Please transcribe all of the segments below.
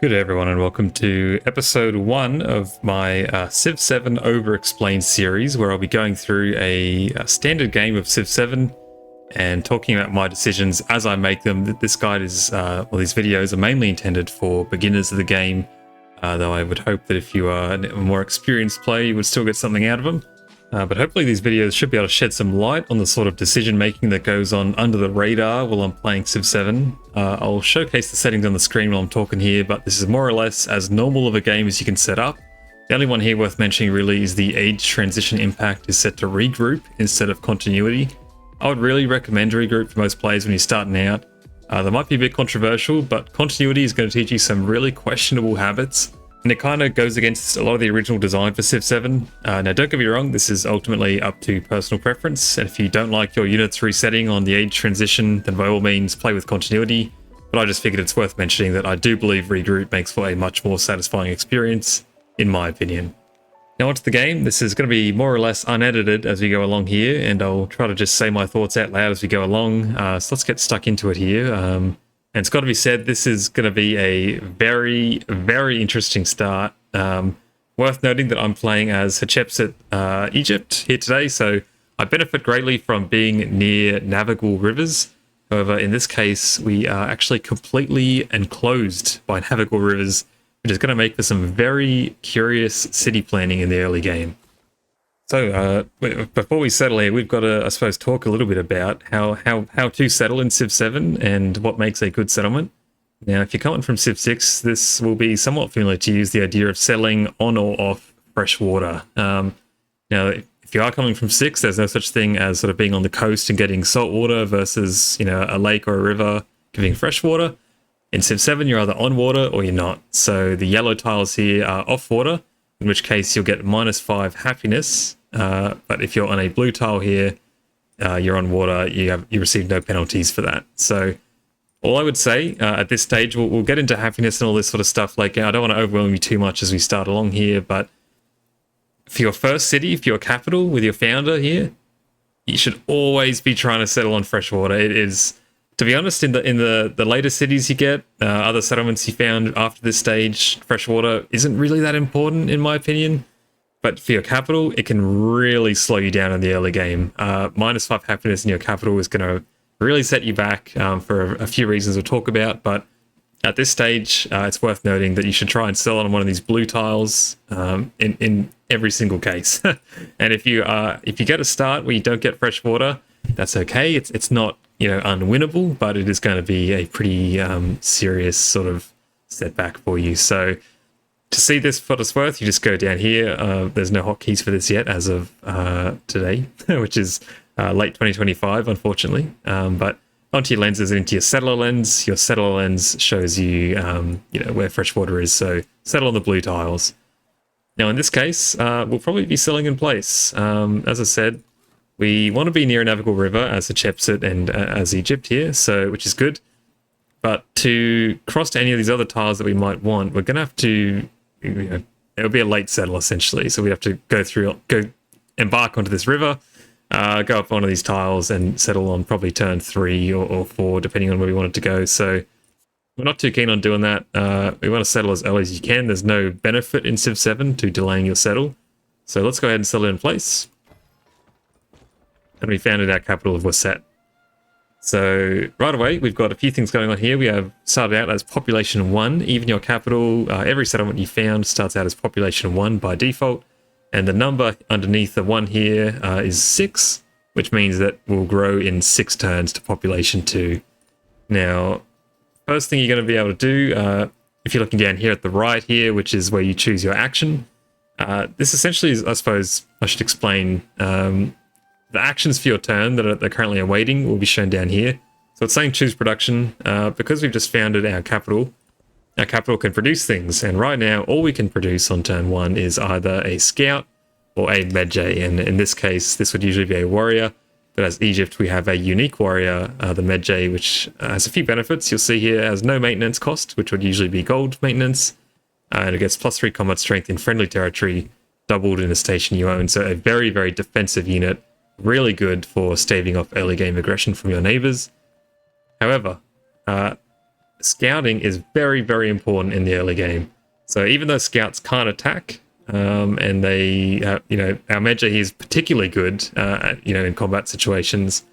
Good day everyone, and welcome to episode 1 of my Civ 7 overexplained series, where I'll be going through a standard game of Civ 7 and talking about my decisions as I make them. This guide is, these videos are mainly intended for beginners of the game, though I would hope that if you are a more experienced player, you would still get something out of them. But hopefully these videos should be able to shed some light on the sort of decision making that goes on under the radar while I'm playing Civ 7. I'll showcase the settings on the screen while I'm talking here, but this is more or less as normal of a game as you can set up. The only one here worth mentioning really is the age transition impact is set to regroup instead of continuity. I would really recommend regroup for most players when you're starting out. That might be a bit controversial, but continuity is going to teach you some really questionable habits. And it kind of goes against a lot of the original design for Civ 7. Now, don't get me wrong, this is ultimately up to personal preference. And if you don't like your units resetting on the age transition, then by all means play with continuity. But I just figured it's worth mentioning that I do believe regroup makes for a much more satisfying experience, in my opinion. Now onto the game. This is going to be more or less unedited as we go along here, and I'll try to just say my thoughts out loud as we go along. So let's get stuck into it here. And it's got to be said, this is going to be a very, very interesting start. Worth noting that I'm playing as Hatshepsut, Egypt here today, so I benefit greatly from being near navigable rivers. However, in this case, we are actually completely enclosed by navigable rivers, which is going to make for some very curious city planning in the early game. So before we settle here, we've got to, I suppose, talk a little bit about how to settle in Civ 7 and what makes a good settlement. Now, if you're coming from Civ 6, this will be somewhat familiar to use the idea of settling on or off fresh water. Now, if you are coming from 6, there's no such thing as sort of being on the coast and getting salt water versus, a lake or a river giving fresh water. In Civ 7, you're either on water or you're not. So the yellow tiles here are off water, in which case you'll get -5 happiness. But if you're on a blue tile here, you're on water, you receive no penalties for that. So all I would say at this stage, we'll get into happiness and all this sort of stuff. Like, I don't want to overwhelm you too much as we start along here, but for your first city, for your capital with your founder here, you should always be trying to settle on fresh water. It is, to be honest, in the later cities you get, other settlements you found after this stage, fresh water isn't really that important in my opinion. But for your capital, it can really slow you down in the early game. -5 happiness in your capital is going to really set you back for a few reasons we'll talk about. But at this stage, it's worth noting that you should try and sell on one of these blue tiles in every single case. And if you get a start where you don't get fresh water, that's okay. It's not unwinnable, but it is going to be a pretty serious sort of setback for you. So to see this for what it's worth, you just go down here. There's no hotkeys for this yet as of today, which is late 2025, unfortunately. But onto your lenses and into your settler lens. Your settler lens shows you, where fresh water is. So settle on the blue tiles. Now, in this case, we'll probably be settling in place. As I said, we want to be near a navigable river as Hatshepsut and as Egypt here, so which is good. But to cross to any of these other tiles that we might want, we're going to have to, it'll be a late settle essentially. So we have to go embark onto this river, go up one of these tiles and settle on probably turn 3 or 4, depending on where we want it to go. So we're not too keen on doing that. We want to settle as early as you can. There's no benefit in Civ 7 to delaying your settle. So let's go ahead and settle in place. And we founded our capital of Wasset. So right away, we've got a few things going on here. We have started out as population 1, even your capital. Every settlement you found starts out as population 1 by default. And the number underneath the 1 here is 6, which means that we'll grow in 6 turns to population 2. Now, first thing you're going to be able to do, if you're looking down here at the right here, which is where you choose your action, this essentially is, I suppose I should explain, the actions for your turn that are currently awaiting will be shown down here. So it's saying choose production. Because we've just founded our capital can produce things. And right now, all we can produce on turn 1 is either a scout or a medjay. And in this case, this would usually be a warrior. But as Egypt, we have a unique warrior, the medjay, which has a few benefits. You'll see here it has no maintenance cost, which would usually be gold maintenance. And it gets +3 combat strength in friendly territory, doubled in a station you own. So a very, very defensive unit. Really good for staving off early game aggression from your neighbors. However, scouting is very, very important in the early game. So even though scouts can't attack, and they, our Medjay here is particularly good, in combat situations,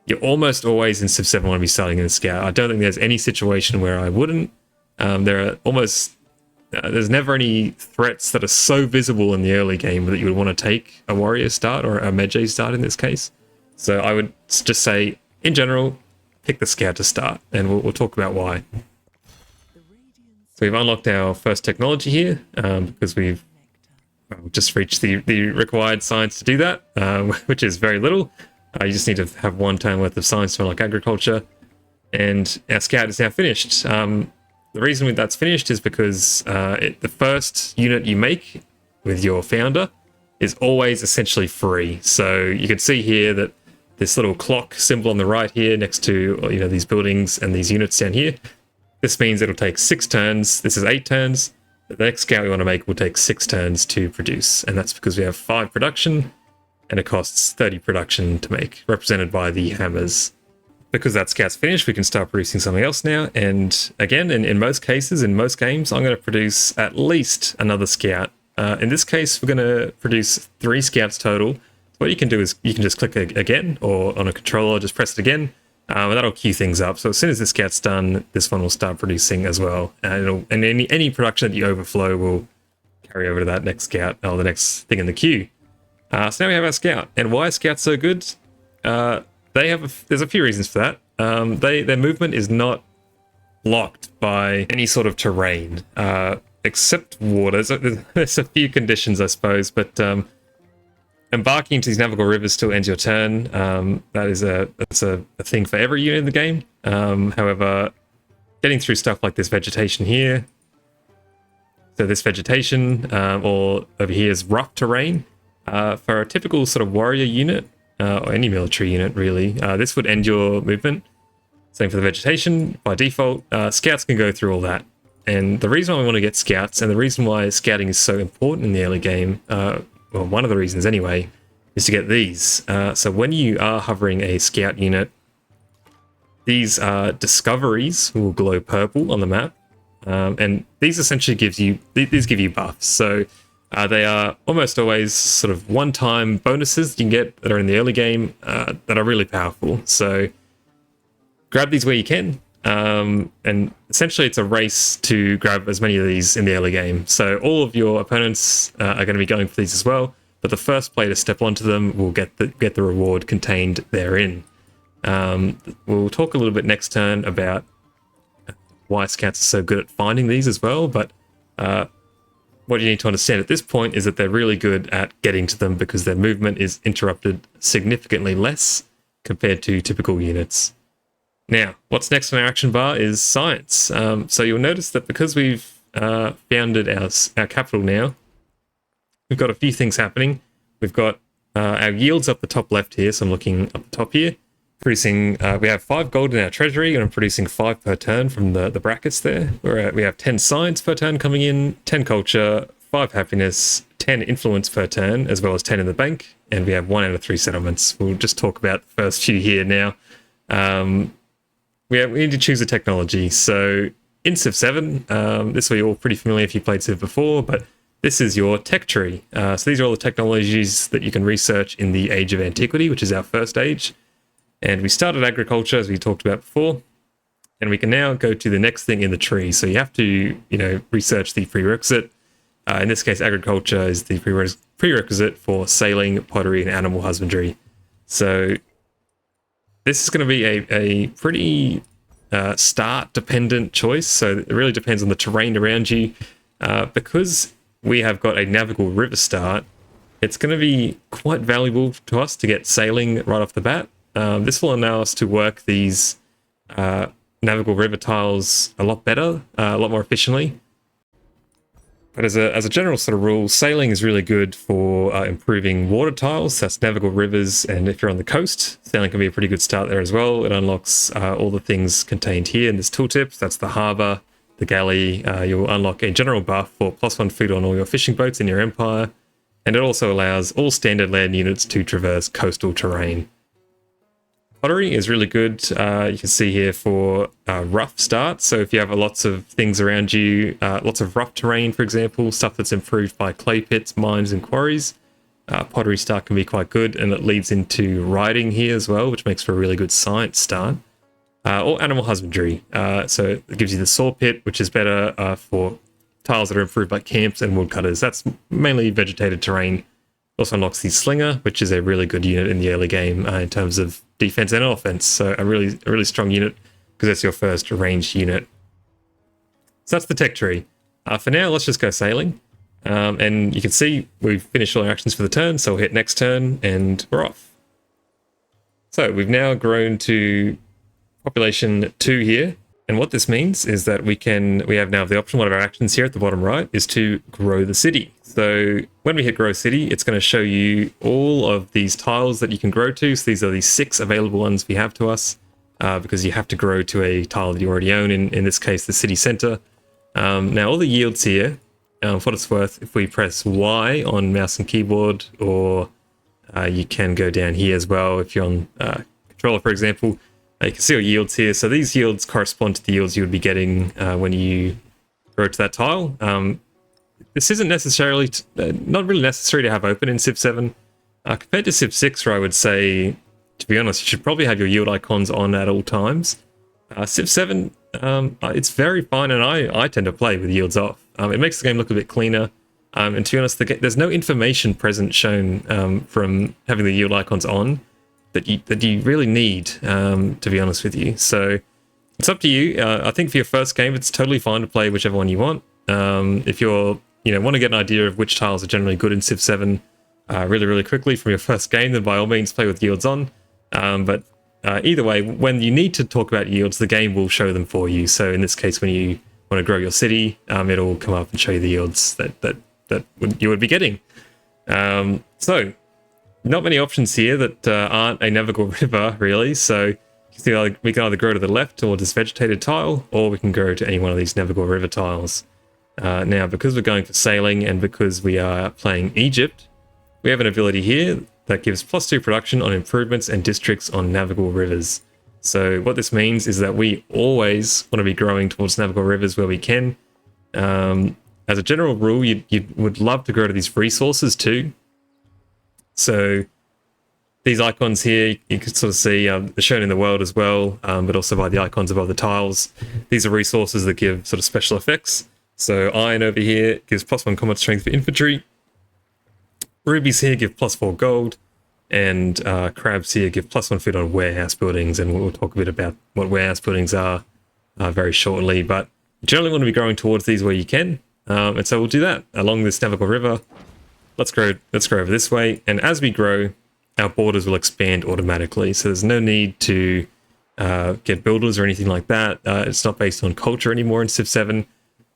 you're almost always in Civ 7 want to be starting in a scout. I don't think there's any situation where I wouldn't. There's never any threats that are so visible in the early game that you would want to take a warrior start or a Medjay start in this case. So I would just say, in general, pick the scout to start, and we'll talk about why. So we've unlocked our first technology here, because we've just reached the required science to do that, which is very little. You just need to have 1 turn worth of science to unlock agriculture, and our scout is now finished. The reason that's finished is because the first unit you make with your founder is always essentially free. So you can see here that this little clock symbol on the right here next to these buildings and these units down here, this means it'll take 6 turns. This is 8 turns. The next scout we want to make will take 6 turns to produce, and that's because we have 5 production and it costs 30 production to make, represented by the hammers. Because that scout's finished, we can start producing something else now. And again, in most cases, in most games, I'm going to produce at least another scout. In this case, we're going to produce 3 scouts total. So what you can do is you can just click again, or on a controller, just press it again, and that'll queue things up. So as soon as the scout's done, this one will start producing as well. And any production that you overflow will carry over to that next scout, or the next thing in the queue. So now we have our scout. And why are scouts so good? There's a few reasons for that. Their movement is not blocked by any sort of terrain, except water. There's a few conditions, I suppose, but embarking into these navigable rivers still ends your turn. That's a thing for every unit in the game. However, getting through stuff like this vegetation here, so this vegetation, or over here is rough terrain, for a typical sort of warrior unit, or any military unit really, this would end your movement. Same for the vegetation. By default, scouts can go through all that. And the reason why we want to get scouts, and the reason why scouting is so important in the early game, well, one of the reasons anyway, is to get these. So when you are hovering a scout unit, these discoveries will glow purple on the map, and these essentially give you buffs. So they are almost always sort of one-time bonuses you can get that are in the early game, that are really powerful. So grab these where you can, and essentially it's a race to grab as many of these in the early game. So all of your opponents are going to be going for these as well, but the first player to step onto them will get the reward contained therein. We'll talk a little bit next turn about why scouts are so good at finding these as well, but what you need to understand at this point is that they're really good at getting to them because their movement is interrupted significantly less compared to typical units. Now, what's next on our action bar is science. So you'll notice that because we've founded our capital now, we've got a few things happening. We've got our yields up the top left here, so I'm looking up the top here. Producing, we have 5 gold in our treasury, and I'm producing 5 per turn from the brackets there. We have 10 science per turn coming in, 10 culture, 5 happiness, 10 influence per turn, as well as 10 in the bank, and we have 1 out of 3 settlements. We'll just talk about the first few here now. We need to choose a technology. So in Civ 7, this will be all pretty familiar if you played Civ before, but this is your tech tree. So these are all the technologies that you can research in the Age of Antiquity, which is our first age. And we started agriculture, as we talked about before, and we can now go to the next thing in the tree. So you have to, research the prerequisite. In this case, agriculture is the prerequisite for sailing, pottery, and animal husbandry. So this is going to be a pretty start-dependent choice. So it really depends on the terrain around you. Because we have got a navigable river start, it's going to be quite valuable to us to get sailing right off the bat. This will allow us to work these navigable river tiles a lot better, a lot more efficiently. But as a general sort of rule, sailing is really good for improving water tiles, that's navigable rivers, and if you're on the coast, sailing can be a pretty good start there as well. It unlocks all the things contained here in this tooltip. That's the harbour, the galley. You'll unlock a general buff for +1 food on all your fishing boats in your empire, and it also allows all standard land units to traverse coastal terrain. Pottery is really good. You can see here for rough start. So if you have lots of things around you, lots of rough terrain, for example, stuff that's improved by clay pits, mines, and quarries, pottery start can be quite good, and it leads into writing here as well, which makes for a really good science start. Or animal husbandry. So it gives you the saw pit, which is better for tiles that are improved by camps and woodcutters. That's mainly vegetated terrain. Also unlocks the slinger, which is a really good unit in the early game in terms of defense and offense. So a really strong unit because it's your first ranged unit. So that's the tech tree. For now, let's just go sailing. And you can see we've finished all our actions for the turn, so we'll hit next turn and we're off. So we've now grown to population 2 here. And what this means is that we have now the option, one of our actions here at the bottom right is to grow the city. So when we hit grow city, it's going to show you all of these tiles that you can grow to. So these are the 6 available ones we have to us because you have to grow to a tile that you already own, in this case, the city center. Now all the yields here, for what it's worth, if we press Y on mouse and keyboard, or you can go down here as well if you're on controller, for example, you can see your yields here. So these yields correspond to the yields you would be getting when you grow to that tile. This isn't necessarily, not really necessary to have open in Civ 7. Compared to Civ 6, where I would say, to be honest, you should probably have your yield icons on at all times. Civ 7, it's very fine, and I tend to play with yields off. It makes the game look a bit cleaner. And to be honest, there's no information present shown from having the yield icons on that you really need, to be honest with you. So it's up to you. I think for your first game, it's totally fine to play whichever one you want. If you're, want to get an idea of which tiles are generally good in Civ 7 really quickly from your first game, then by all means play with yields on. But either way, when you need to talk about yields, the game will show them for you. So in this case, when you want to grow your city, it'll come up and show you the yields that you would be getting. So not many options here that aren't a navigable river, really. So you can see we can either grow to the left towards this vegetated tile, or we can grow to any one of these navigable river tiles. Now, because we're going for sailing and because we are playing Egypt, we have an ability here that gives +2 production on improvements and districts on navigable rivers. So what this means is that we always want to be growing towards navigable rivers where we can. As a general rule, you would love to grow to these resources too. So these icons here, you can sort of see they're shown in the world as well, but also by the icons above the tiles. These are resources that give sort of special effects. So iron over here gives +1 combat strength for infantry. Rubies here give +4 gold. And crabs here give +1 food on warehouse buildings. And we'll talk a bit about what warehouse buildings are very shortly. But you generally want to be growing towards these where you can. And so we'll do that along this navigable river. Let's grow over this way, and as we grow, our borders will expand automatically. So there's no need to get builders or anything like that. It's not based on culture anymore in Civ 7.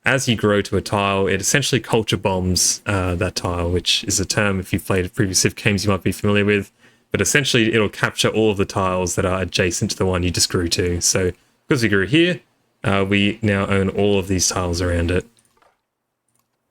As you grow to a tile, it essentially culture bombs that tile, which is a term if you've played previous Civ games you might be familiar with. But essentially, it'll capture all of the tiles that are adjacent to the one you just grew to. So because we grew here, we now own all of these tiles around it.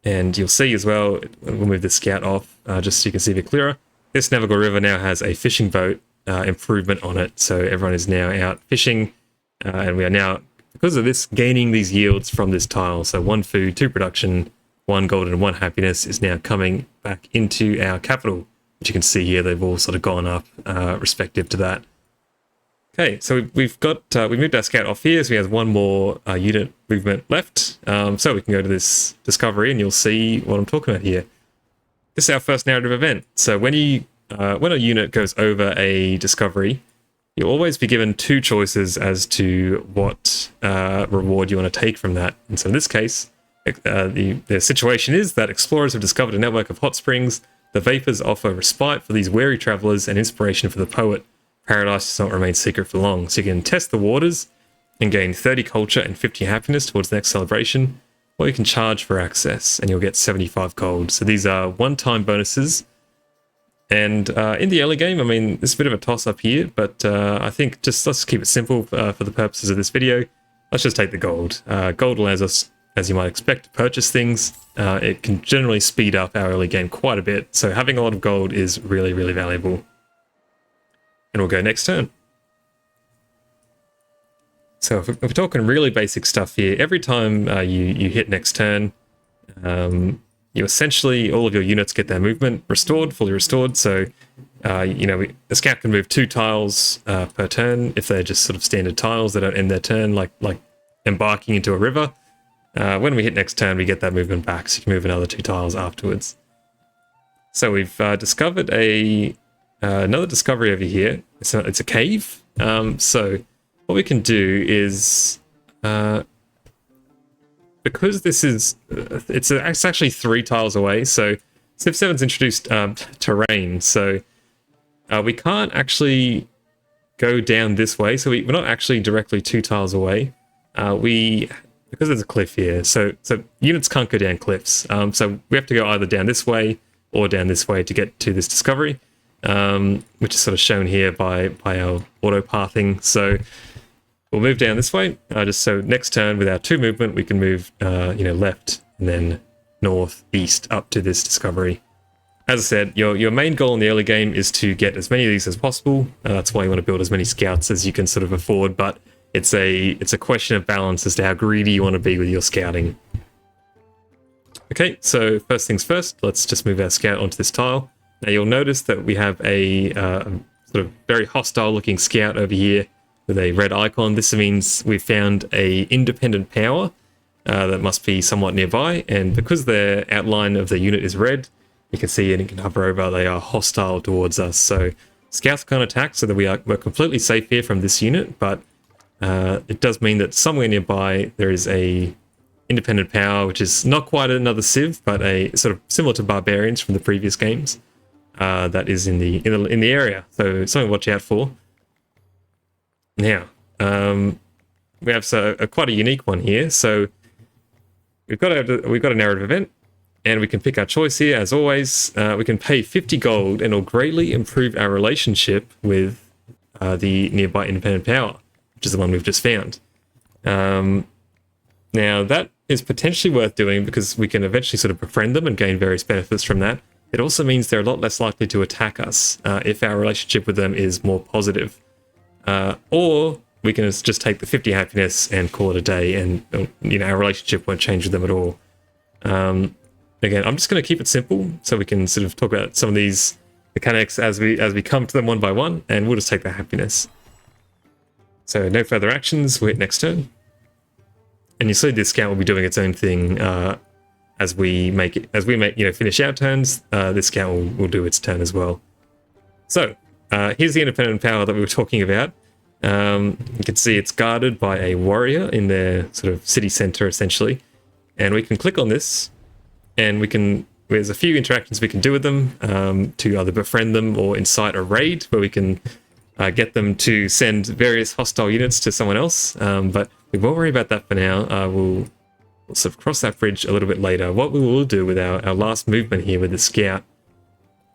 And you'll see as well, we'll move the scout off just so you can see a bit clearer. This navigable river now has a fishing boat improvement on it. So everyone is now out fishing. And we are now, because of this, gaining these yields from this tile. So 1 food, 2 production, 1 gold and 1 happiness is now coming back into our capital. Which you can see here, they've all sort of gone up respective to that. Okay, so we moved our scout off here, so we have 1 more unit movement left. So we can go to this discovery, and you'll see what I'm talking about here. This is our first narrative event. So when a unit goes over a discovery, you'll always be given 2 choices as to what reward you want to take from that. And so in this case, the situation is that explorers have discovered a network of hot springs. The vapors offer respite for these weary travelers and inspiration for the poet. Paradise does not remain secret for long. So you can test the waters and gain 30 culture and 50 happiness towards the next celebration, or you can charge for access and you'll get 75 gold. So these are one-time bonuses. And in the early game, I mean, it's a bit of a toss-up here, but I think let's keep it simple for the purposes of this video. Let's just take the gold. Gold allows us, as you might expect, to purchase things. It can generally speed up our early game quite a bit, so having a lot of gold is really, really valuable. And we'll go next turn. So if we're talking really basic stuff here, every time you hit next turn, you essentially, all of your units get their movement restored, fully restored. So, a scout can move 2 tiles per turn if they're just sort of standard tiles that don't end their turn, like embarking into a river. When we hit next turn, we get that movement back, so you can move another 2 tiles afterwards. So we've discovered another discovery over here. It's a cave. So what we can do is, because this is, it's actually 3 tiles away. So Civ 7's introduced terrain, so we can't actually go down this way. So we're not actually directly 2 tiles away. Because there's a cliff here, so units can't go down cliffs. So we have to go either down this way or down this way to get to this discovery, which is sort of shown here by our auto pathing. So we'll move down this way, just so next turn with our 2 movement, we can move, left and then north, east up to this discovery. As I said, your main goal in the early game is to get as many of these as possible. That's why you want to build as many scouts as you can sort of afford, but it's a question of balance as to how greedy you want to be with your scouting. Okay, so first things first, let's just move our scout onto this tile. Now you'll notice that we have a sort of very hostile looking scout over here with a red icon. This means we've found a independent power that must be somewhat nearby, and because the outline of the unit is red, you can see and you can hover over, they are hostile towards us. So scouts can't attack, so that we're completely safe here from this unit, but it does mean that somewhere nearby there is a independent power, which is not quite another Civ, but a sort of similar to barbarians from the previous games. That is in the area, so something to watch out for. Now, we have quite a unique one here. So we've got a narrative event, and we can pick our choice here. As always, we can pay 50 gold, and it'll greatly improve our relationship with the nearby independent power, which is the one we've just found. Now, that is potentially worth doing because we can eventually sort of befriend them and gain various benefits from that. It also means they're a lot less likely to attack us if our relationship with them is more positive. Or we can just take the 50 happiness and call it a day, and our relationship won't change with them at all. Again, I'm just going to keep it simple so we can sort of talk about some of these mechanics as we come to them one by one, and we'll just take the happiness. So no further actions, we'll hit next turn. And you see this scout will be doing its own thing as we finish our turns. This scout will do its turn as well. So here's the independent power that we were talking about. You can see it's guarded by a warrior in their sort of city center essentially, and we can click on this, and there's a few interactions we can do with them to either befriend them or incite a raid where we can get them to send various hostile units to someone else, but we won't worry about that for now. We'll sort of cross that bridge a little bit later. What we will do with our last movement here with the scout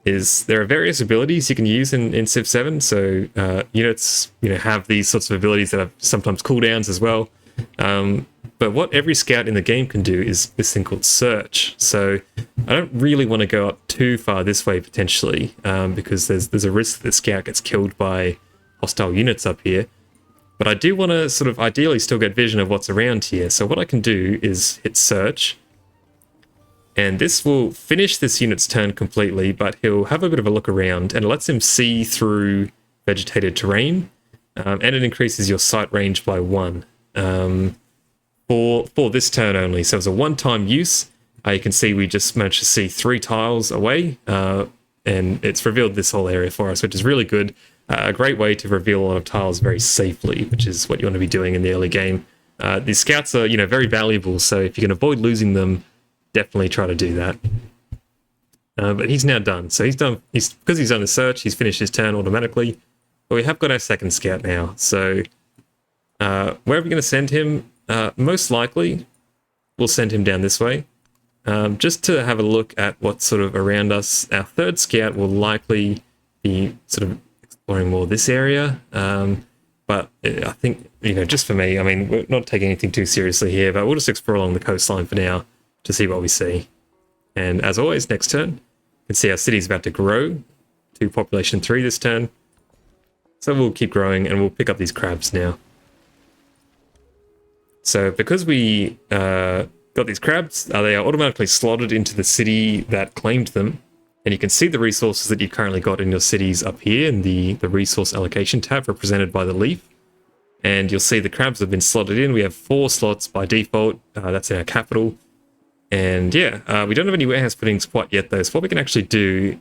is there are various abilities you can use in Civ 7. So units have these sorts of abilities that have sometimes cooldowns as well. But what every scout in the game can do is this thing called search. So I don't really want to go up too far this way potentially, because there's a risk that the scout gets killed by hostile units up here. But I do want to sort of ideally still get vision of what's around here. So what I can do is hit search, and this will finish this unit's turn completely, but he'll have a bit of a look around, and it lets him see through vegetated terrain, and it increases your sight range by 1 for this turn only. So it's a one-time use. You can see we just managed to see 3 tiles away, and it's revealed this whole area for us, which is really good. A great way to reveal a lot of tiles very safely, which is what you want to be doing in the early game. These scouts are, very valuable, so if you can avoid losing them, definitely try to do that. But he's now done. So because he's done the search, he's finished his turn automatically. But we have got our second scout now. So where are we going to send him? Most likely, we'll send him down this way, just to have a look at what's sort of around us. Our third scout will likely be sort of exploring more this area. But I think, just for me, I mean, we're not taking anything too seriously here, but we'll just explore along the coastline for now to see what we see. And as always, next turn, you can see our city's about to grow to population 3 this turn. So we'll keep growing, and we'll pick up these crabs now. So because we got these crabs, they are automatically slotted into the city that claimed them. And you can see the resources that you've currently got in your cities up here in the resource allocation tab represented by the leaf. And you'll see the crabs have been slotted in. We have 4 slots by default. That's in our capital. And yeah, we don't have any warehouse buildings quite yet though. So what we can actually do,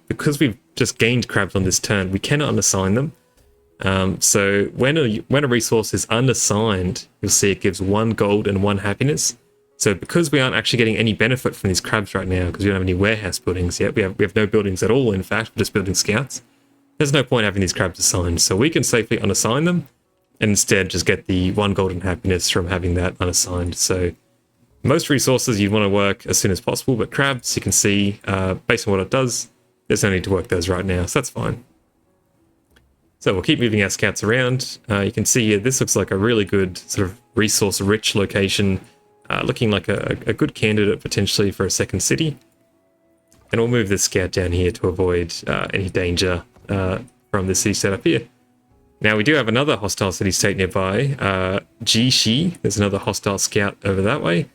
because we've just gained crabs on this turn, we cannot unassign them. So when a resource is unassigned, you'll see it gives 1 gold and 1 happiness. So because we aren't actually getting any benefit from these crabs right now, because we don't have any warehouse buildings yet, we have no buildings at all, in fact, we're just building scouts. There's no point having these crabs assigned. So we can safely unassign them and instead just get the 1 golden happiness from having that unassigned. So most resources you'd want to work as soon as possible, but crabs, you can see, based on what it does, there's no need to work those right now, so that's fine. So we'll keep moving our scouts around. You can see here, this looks like a really good sort of resource-rich location, looking like a good candidate potentially for a second city. And we'll move this scout down here to avoid any danger from the city set up here. Now we do have another hostile city-state nearby, Jishi. There's another hostile scout over that way.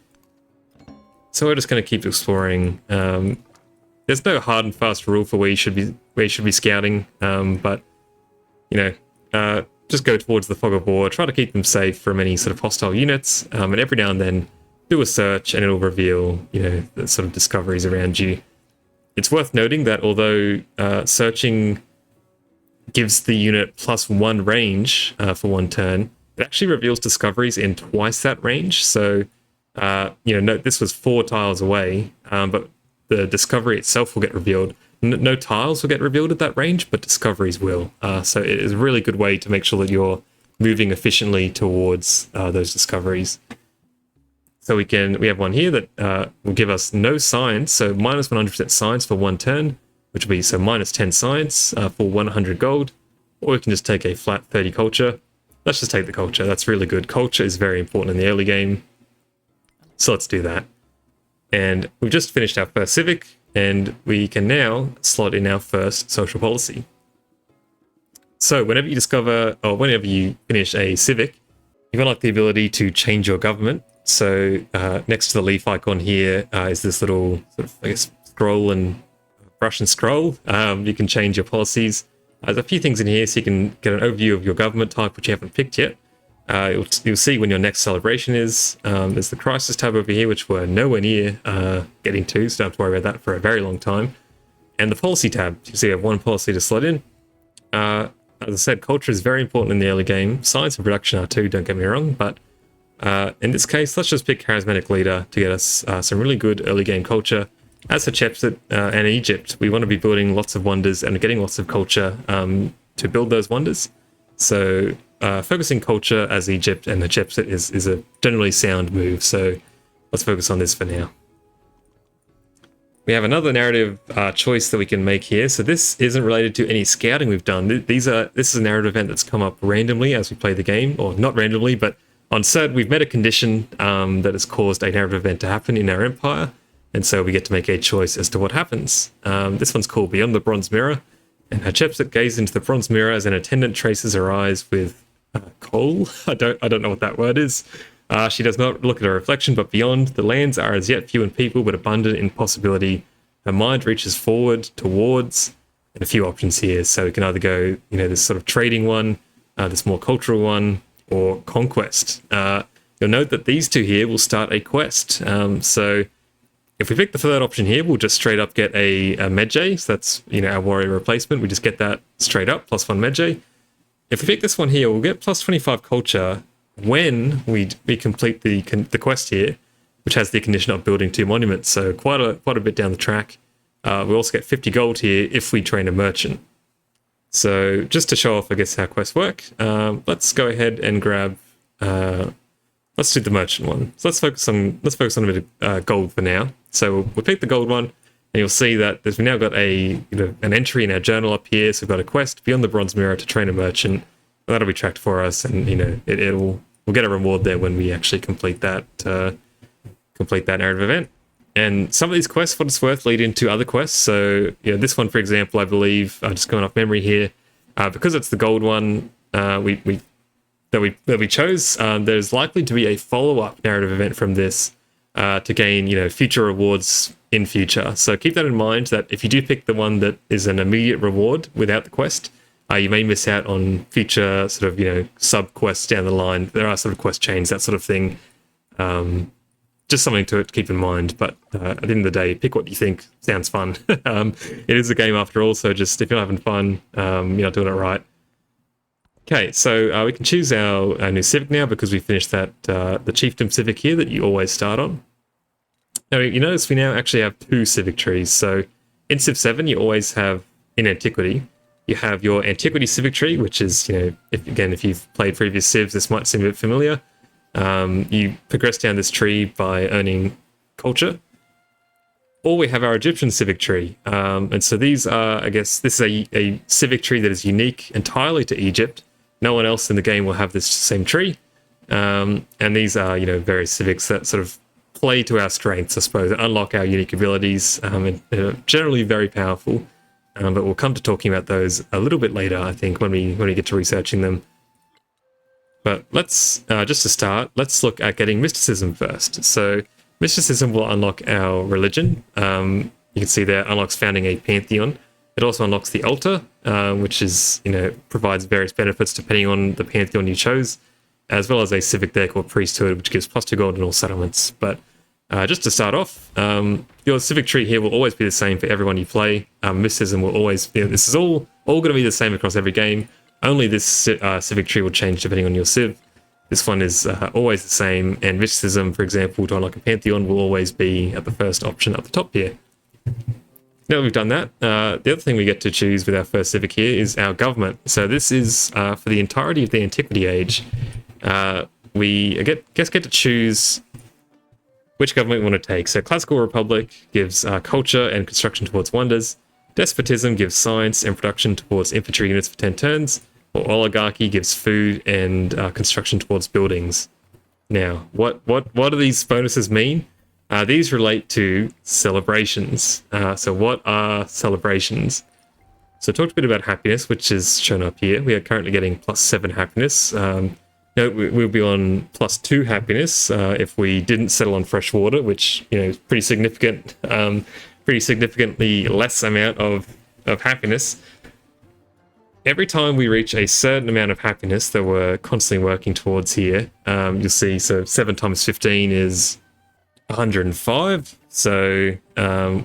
So we're just going to keep exploring. There's no hard and fast rule for where you should be scouting, but you know, just go towards the fog of war. Try to keep them safe from any sort of hostile units, and every now and then do a search, and it'll reveal, you know, the sort of discoveries around you. It's worth noting that although searching gives the unit +1 range for 1 turn, it actually reveals discoveries in twice that range. So you know, note this was 4 tiles away, but the discovery itself will get revealed. No tiles will get revealed at that range, but discoveries will. So it is a really good way to make sure that you're moving efficiently towards those discoveries. So we have one here that will give us no science, so minus 100% science for 1 turn, which will be so minus 10 science for 100 gold, or we can just take a flat 30 culture. Let's just take the culture. That's really good. Culture is very important in the early game. So let's do that. And we've just finished our first civic, and we can now slot in our first social policy. So whenever you discover, or whenever you finish a civic, you've got the ability to change your government. So next to the leaf icon here is this little sort of, I guess, scroll and brush and scroll. You can change your policies. There's a few things in here, so you can get an overview of your government type, which you haven't picked yet. You'll see when your next celebration is. There's the crisis tab over here, which we're nowhere near getting to, so don't have to worry about that for a very long time. And the policy tab, you see you have 1 policy to slot in. As I said, culture is very important in the early game. Science and production are too, don't get me wrong, but in this case, let's just pick charismatic leader to get us some really good early game culture. As for Chepset and Egypt, we want to be building lots of wonders and getting lots of culture to build those wonders. So focusing culture as Egypt and the Chepset is a generally sound move, so let's focus on this for now. We have another narrative choice that we can make here. So this isn't related to any scouting we've done. This is a narrative event that's come up randomly as we play the game, or not randomly, but on cert we've met a condition that has caused a narrative event to happen in our empire, and so we get to make a choice as to what happens. This one's called Beyond the Bronze Mirror, and Hatshepsut gazes into the bronze mirror as an attendant traces her eyes with coal. I don't know what that word is. She does not look at her reflection, but beyond. The lands are as yet few in people, but abundant in possibility. Her mind reaches forward, towards, and a few options here. So we can either go, you know, this sort of trading one, this more cultural one, or conquest. You'll note that these two here will start a quest. So if we pick the third option here, we'll just straight up get a Medjay. So that's, you know, our warrior replacement. We just get that straight up, +1 Medjay. If we pick this one here, we'll get +25 culture when we complete the quest here, which has the condition of building 2 monuments. So quite a bit down the track. We also get 50 gold here if we train a merchant. So just to show off, I guess, how quests work, let's go ahead and grab. Let's do the merchant one. So let's focus on a bit of gold for now. So we'll pick the gold one, and you'll see that we've now got an entry in our journal up here. So we've got a quest Beyond the Bronze Mirror to train a merchant. And that'll be tracked for us, and you know we'll get a reward there when we actually complete that narrative event. And some of these quests, for what it's worth, lead into other quests. So you know, this one, for example, I believe, just going off memory here, because it's the gold one, we that we chose. There's likely to be a follow-up narrative event from this to gain, future rewards in future. So keep that in mind, that if you do pick the one that is an immediate reward without the quest, you may miss out on future sort of, sub quests down the line. There are sort of quest chains, that sort of thing. Just something to keep in mind. But at the end of the day, pick what you think sounds fun. It is a game after all, so just if you're not having fun, you're not doing it right. Okay, so we can choose our new civic now, because we finished that the chiefdom civic here that you always start on. Now, you notice we now actually have 2 civic trees. So in Civ 7, you always have, in Antiquity, you have your Antiquity civic tree, which is, if you've played previous Civs, this might seem a bit familiar. You progress down this tree by earning culture. Or we have our Egyptian civic tree. And so these are, I guess, this is a civic tree that is unique entirely to Egypt. No one else in the game will have this same tree. And these are, various civics that sort of play to our strengths, I suppose, unlock our unique abilities, and they're generally very powerful. But we'll come to talking about those a little bit later, I think, when we get to researching them. But let's, just to start, let's look at getting mysticism first. So mysticism will unlock our religion. You can see there, unlocks founding a pantheon. It also unlocks the altar, which is, provides various benefits depending on the pantheon you chose, as well as a civic there called priesthood, which gives +2 gold in all settlements. But just to start off, your civic tree here will always be the same for everyone you play. Mysticism will always be, this is all going to be the same across every game. Only this civic tree will change depending on your civ. This one is always the same, and mysticism, for example, to unlock a pantheon, will always be at the first option at the top here. Now that we've done that, the other thing we get to choose with our first civic here is our government. So this is for the entirety of the Antiquity Age. We get to choose which government we want to take. So Classical Republic gives culture and construction towards wonders. Despotism gives science and production towards infantry units for 10 turns. Or Oligarchy gives food and construction towards buildings. Now, what do these bonuses mean? These relate to celebrations. So what are celebrations? So I talked a bit about happiness, which is shown up here. We are currently getting +7 happiness. We'll be on +2 happiness if we didn't settle on fresh water, which is pretty significant, pretty significantly less amount of happiness. Every time we reach a certain amount of happiness that we're constantly working towards here, you'll see, so 7 times 15 is 105. So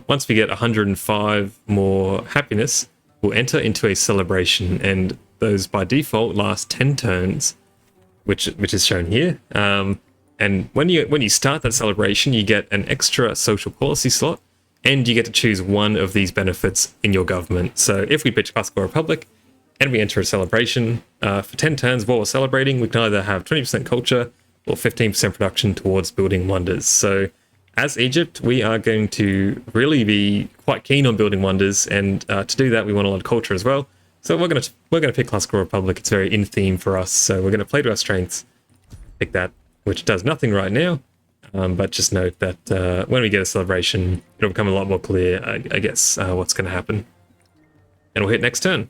once we get 105 more happiness, we'll enter into a celebration, and those by default last 10 turns, which is shown here. And when you start that celebration, you get an extra social policy slot, and you get to choose one of these benefits in your government. So if we pitch Classical Republic and we enter a celebration, for 10 turns while we're celebrating, we can either have 20% culture or 15% production towards building wonders. So as Egypt, we are going to really be quite keen on building wonders, and to do that, we want a lot of culture as well. So we're gonna pick Classical Republic. It's very in theme for us, so we're gonna play to our strengths. Pick that, which does nothing right now, but just note that when we get a celebration, it'll become a lot more clear, I guess, what's going to happen. And we'll hit next turn.